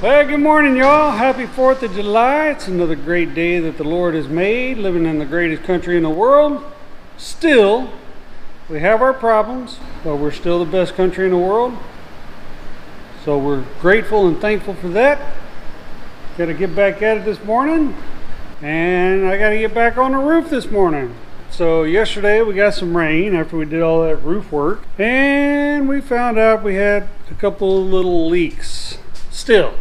Well, good morning, y'all. Happy 4th of July. It's another great day that the Lord has made, living in the greatest country in the world. Still, we have our problems, but we're still the best country in the world. So we're grateful and thankful for that. Got to get back at it this morning, and I got to get back on the roof this morning. So yesterday we got some rain after we did all that roof work, and we found out we had a couple of little leaks still.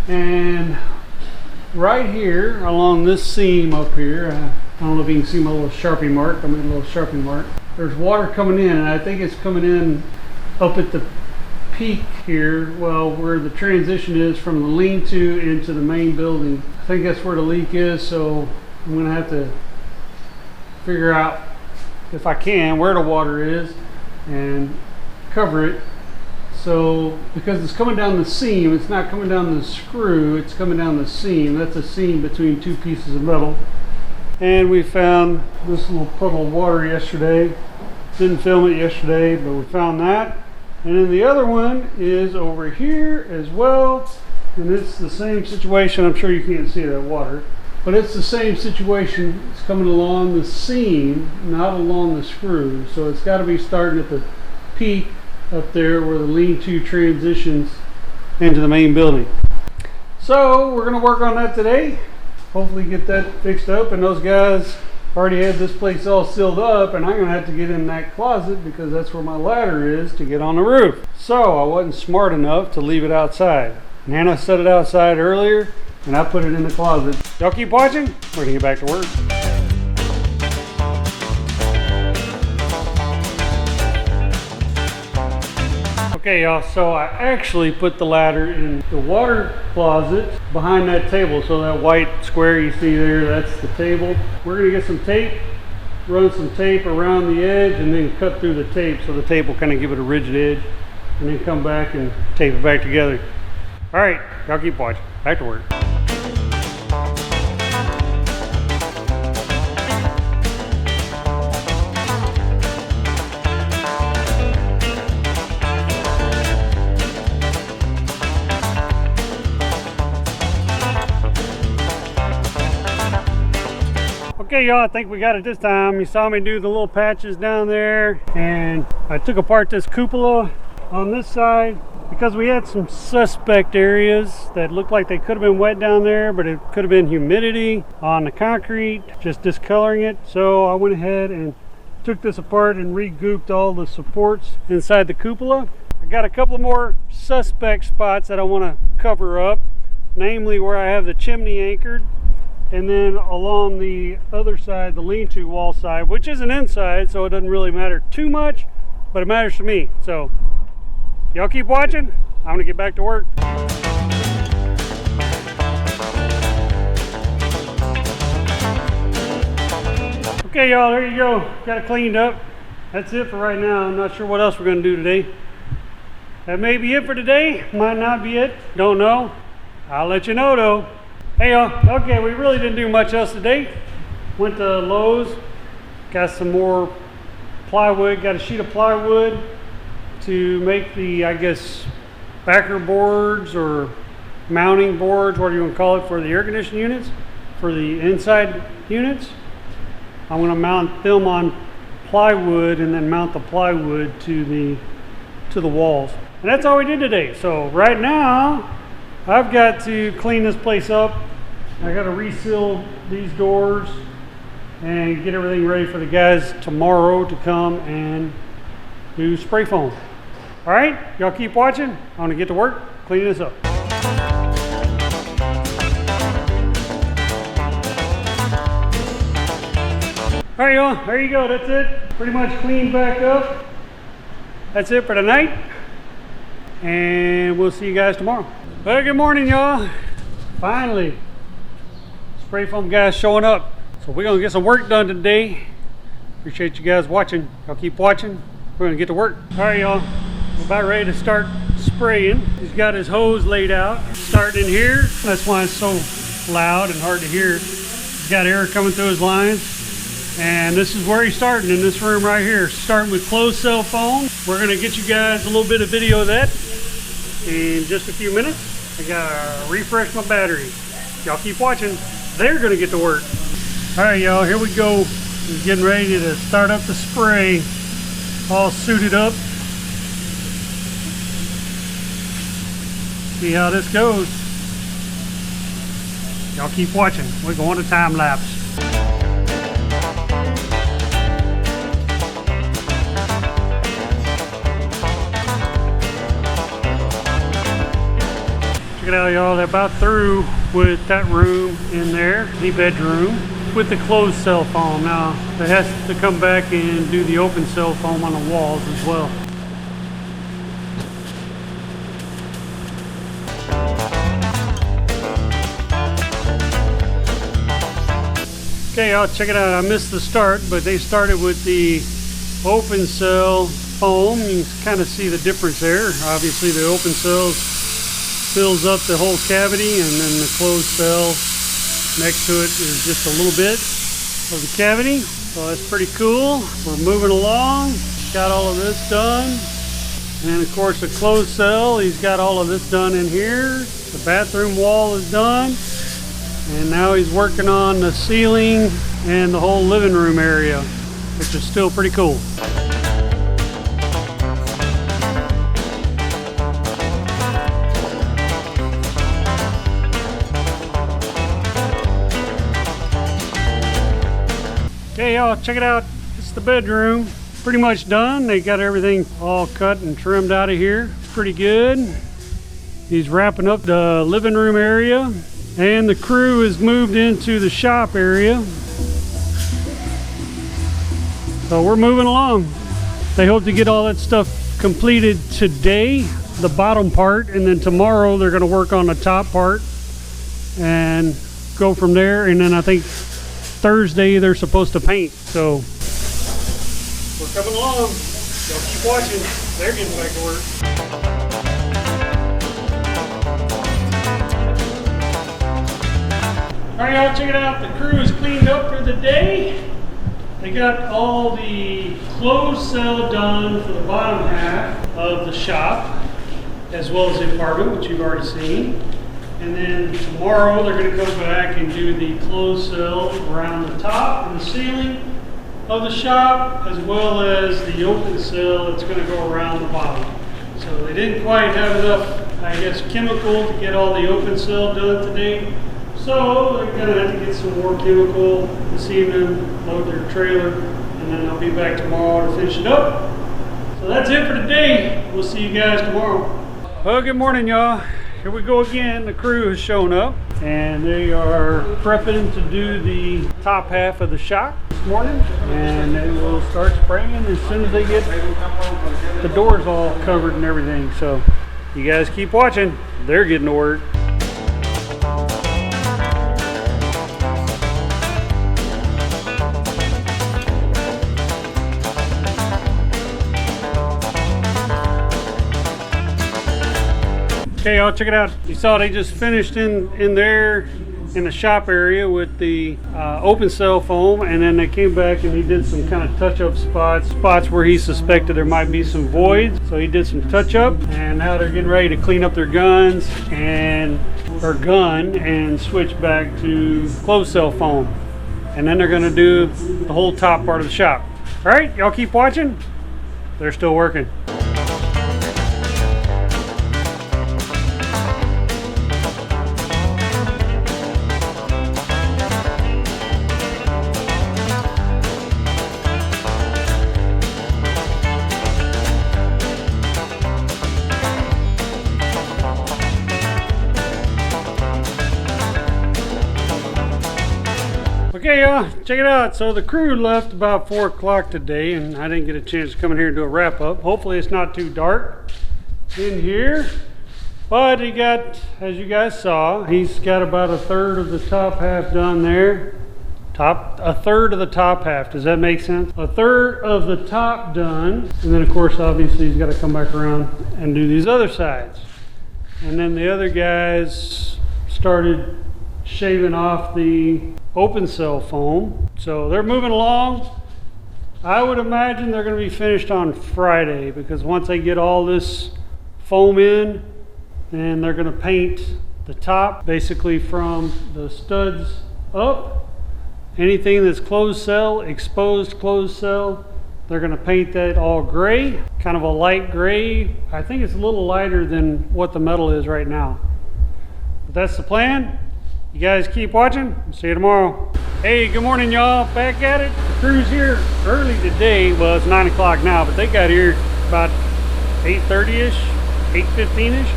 And right here along this seam up here, I don't know if you can see my little Sharpie mark. I made a little Sharpie mark. There's water coming in, and I think it's coming in up at the peak here, well, where the transition is from the lean-to into the main building. I think that's where the leak is, so I'm gonna have to figure out, if I can, where the water is and cover it. So because it's coming down the seam, it's not coming down the screw, it's coming down the seam. That's a seam between two pieces of metal. And we found this little puddle of water yesterday. Didn't film it yesterday, but we found that. And then the other one is over here as well. And it's the same situation. I'm sure you can't see that water, but it's the same situation. It's coming along the seam, not along the screw. So it's got to be starting at the peak up there where the lean-to transitions into the main building. So we're going to work on that today. Hopefully get that fixed up. And those guys already had this place all sealed up, and I'm going to have to get in that closet because that's where my ladder is to get on the roof. So I wasn't smart enough to leave it outside. Nana set it outside earlier, and I put it in the closet. Y'all keep watching. We're going to get back to work. Okay, y'all, so I actually put the ladder in the water closet behind that table. So that white square you see there, that's the table. We're gonna get some tape, run some tape around the edge, and then cut through the tape so the tape will kind of give it a rigid edge, and then come back and tape it back together. All right, y'all keep watching. Back to work. Okay, y'all, I think we got it this time. You saw me do the little patches down there, and I took apart this cupola on this side because we had some suspect areas that looked like they could have been wet down there, but it could have been humidity on the concrete, just discoloring it. So I went ahead and took this apart and re-gooped all the supports inside the cupola. I got a couple more suspect spots that I want to cover up, namely where I have the chimney anchored, and then along the other side, the lean-to wall side, which isn't inside, so it doesn't really matter too much, but it matters to me. So y'all keep watching. I'm gonna get back to work. Okay, y'all, there you go. Got it cleaned up. That's it for right now. I'm not sure what else we're gonna do today. That may be it for today. Might not be it. Don't know. I'll let you know though. Hey y'all, okay, we really didn't do much else today. Went to Lowe's, got some more plywood, got a sheet of plywood to make the, I guess, backer boards or mounting boards, whatever you want to call it, for the air conditioning units, for the inside units. I'm going to mount them on plywood and then mount the plywood to the walls. And that's all we did today. So right now, I've got to clean this place up. I got to reseal these doors and get everything ready for the guys tomorrow to come and do spray foam. All right, y'all keep watching. I'm gonna get to work cleaning this up. All right, y'all, there you go. That's it. Pretty much cleaned back up. That's it for tonight. And we'll see you guys tomorrow. Well, good morning, y'all. Finally, spray foam guys showing up. So we're gonna get some work done today. Appreciate you guys watching. Y'all keep watching. We're gonna get to work. All right, y'all. We're about ready to start spraying. He's got his hose laid out. Starting in here. That's why it's so loud and hard to hear. He's got air coming through his lines. And this is where he's starting, in this room right here. Starting with closed cell foam. We're gonna get you guys a little bit of video of that in just a few minutes. I gotta refresh my battery. Y'all keep watching. They're gonna get to work. All right, y'all, here we go. We're getting ready to start up the spray. All suited up. See how this goes. Y'all keep watching. We're going to time lapse. Check it out, y'all. They're about through with that room in there, the bedroom, with the closed cell foam. Now, they have to come back and do the open cell foam on the walls as well. Okay, y'all, check it out. I missed the start, but they started with the open cell foam. You can kind of see the difference there. Obviously, the open cells fills up the whole cavity, and then the closed cell next to it is just a little bit of the cavity. So that's pretty cool. We're moving along. Got all of this done. And of course the closed cell, he's got all of this done in here. The bathroom wall is done. And now he's working on the ceiling and the whole living room area, which is still pretty cool. Okay, y'all, check it out. It's the bedroom. Pretty much done. They got everything all cut and trimmed out of here. Pretty good. He's wrapping up the living room area, and the crew has moved into the shop area. So we're moving along. They hope to get all that stuff completed today, the bottom part, and then tomorrow they're going to work on the top part and go from there. And then I think Thursday they're supposed to paint. So we're coming along. Y'all keep watching. They're getting back to work. All right, y'all, check it out. The crew is cleaned up for the day. They got all the closed cell done for the bottom half of the shop, as well as the apartment, which you've already seen. And then tomorrow they're going to come back and do the closed cell around the top and the ceiling of the shop, as well as the open cell that's going to go around the bottom. So they didn't quite have enough, I guess, chemical to get all the open cell done today. So they're going to have to get some more chemical this evening, load their trailer, and then they'll be back tomorrow to finish it up. So that's it for today. We'll see you guys tomorrow. Well, good morning, y'all. Here we go again. The crew has shown up and they are prepping to do the top half of the shop this morning, and they will start spraying as soon as they get the doors all covered and everything. So you guys keep watching. They're getting to work. Okay, y'all, check it out. You saw they just finished in there in the shop area with the open cell foam, and then they came back and he did some kind of touch-up spots where he suspected there might be some voids. So he did some touch-up, and now they're getting ready to clean up their gun and switch back to closed cell foam. And then they're going to do the whole top part of the shop. All right, y'all keep watching. They're still working. Okay, y'all, check it out. So the crew left about 4 o'clock today, and I didn't get a chance to come in here and do a wrap up. Hopefully it's not too dark in here, but he got, as you guys saw, he's got about a third of the top half done there. A third of the top half. Does that make sense? A third of the top done, and then of course obviously he's got to come back around and do these other sides. And then the other guys started shaving off the open cell foam. So they're moving along. I would imagine they're going to be finished on Friday, because once they get all this foam in, Then they're going to paint the top basically from the studs up. Anything that's closed cell, exposed closed cell, they're going to paint that all gray, kind of a light gray. I think it's a little lighter than what the metal is right now. But that's the plan. You guys keep watching. See you tomorrow. Hey, good morning, y'all. Back at it. The crew's here early today. Well, it's 9 o'clock now, but they got here about 8:30-ish, 8:15-ish.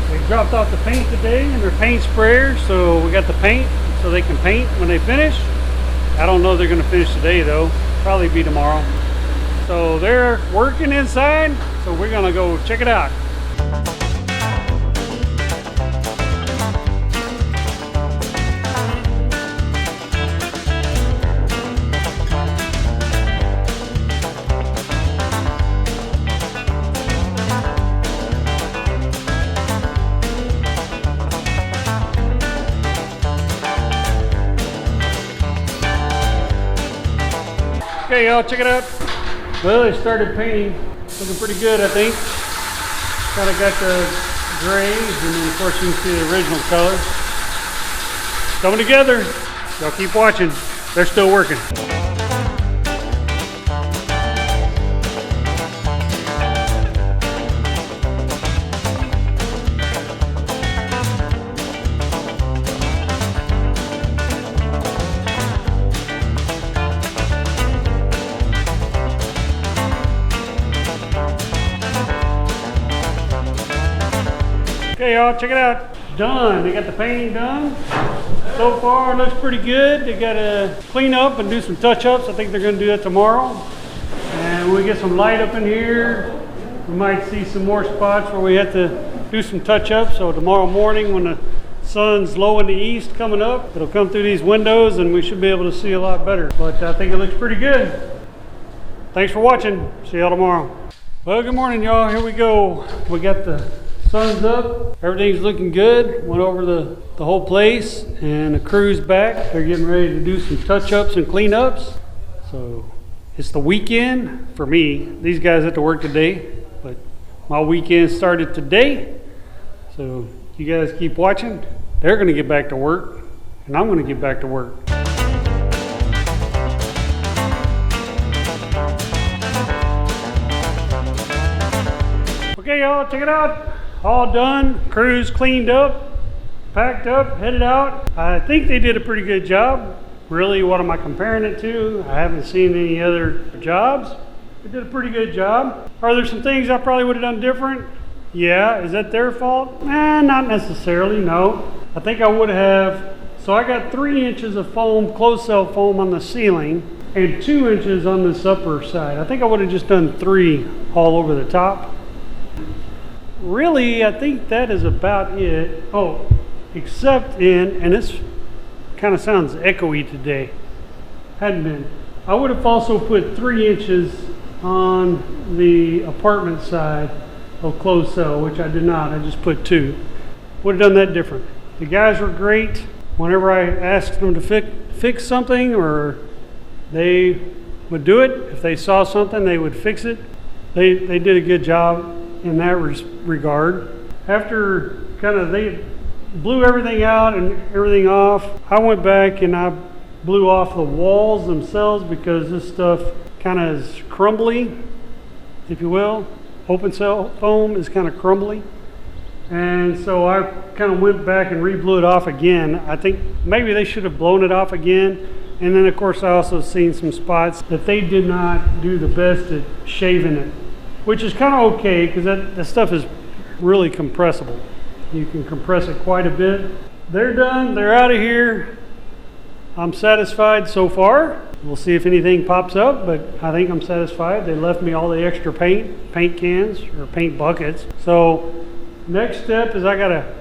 They dropped off the paint today in their paint sprayer, so we got the paint so they can paint when they finish. I don't know if they're going to finish today, though. Probably be tomorrow. So they're working inside, so we're going to go check it out. Okay, y'all, check it out. Well, they started painting. Looking pretty good, I think. Kind of got the grays, and then of course you can see the original color. Coming together. Y'all keep watching. They're still working. Okay, y'all, check it out. Done. They got the painting done. So far, it looks pretty good. They got to clean up and do some touch-ups. I think they're going to do that tomorrow. And when we get some light up in here, we might see some more spots where we have to do some touch-ups. So tomorrow morning, when the sun's low in the east coming up, it'll come through these windows and we should be able to see a lot better. But I think it looks pretty good. Thanks for watching. See y'all tomorrow. Well, good morning, y'all. Here we go. We got the sun's up, everything's looking good. Went over the whole place, and the crew's back. They're getting ready to do some touch-ups and cleanups. So it's the weekend for me. These guys have to work today, but my weekend started today. So you guys keep watching. They're going to get back to work, and I'm going to get back to work. Okay, y'all, check it out. All done, crews cleaned up, packed up, headed out. I think they did a pretty good job. Really, what am I comparing it to? I haven't seen any other jobs. They did a pretty good job. Are there some things I probably would have done different? Yeah, is that their fault? Not necessarily, no. I think I would have. So I got 3 inches of foam, closed cell foam on the ceiling and 2 inches on this upper side. I think I would have just done 3 all over the top. Really, I think that is about it. Oh, except and this kind of sounds echoey today. Hadn't been. I would have also put 3 inches on the apartment side of closed cell, which I did not. I just put 2. Would have done that different. The guys were great. Whenever I asked them to fix something, or they would do it. If they saw something, they would fix it. They did a good job in that regard. After they blew everything out and everything off, I went back and I blew off the walls themselves because this stuff kind of is crumbly, if you will. Open cell foam is kind of crumbly. And so I kind of went back and re-blew it off again. I think maybe they should have blown it off again. And then of course I also seen some spots that they did not do the best at shaving it, which is kind of okay because that stuff is really compressible. You can compress it quite a bit. They're done. They're out of here. I'm satisfied so far. We'll see if anything pops up, but I think I'm satisfied. They left me all the extra paint cans or paint buckets. So next step is I got to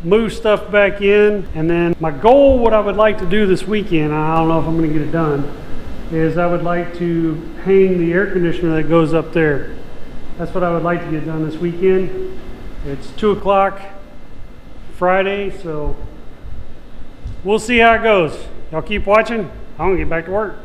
move stuff back in. And then my goal, what I would like to do this weekend, I don't know if I'm going to get it done, is I would like to hang the air conditioner that goes up there. That's what I would like to get done this weekend. It's 2 o'clock Friday, so we'll see how it goes. Y'all keep watching. I'm gonna get back to work.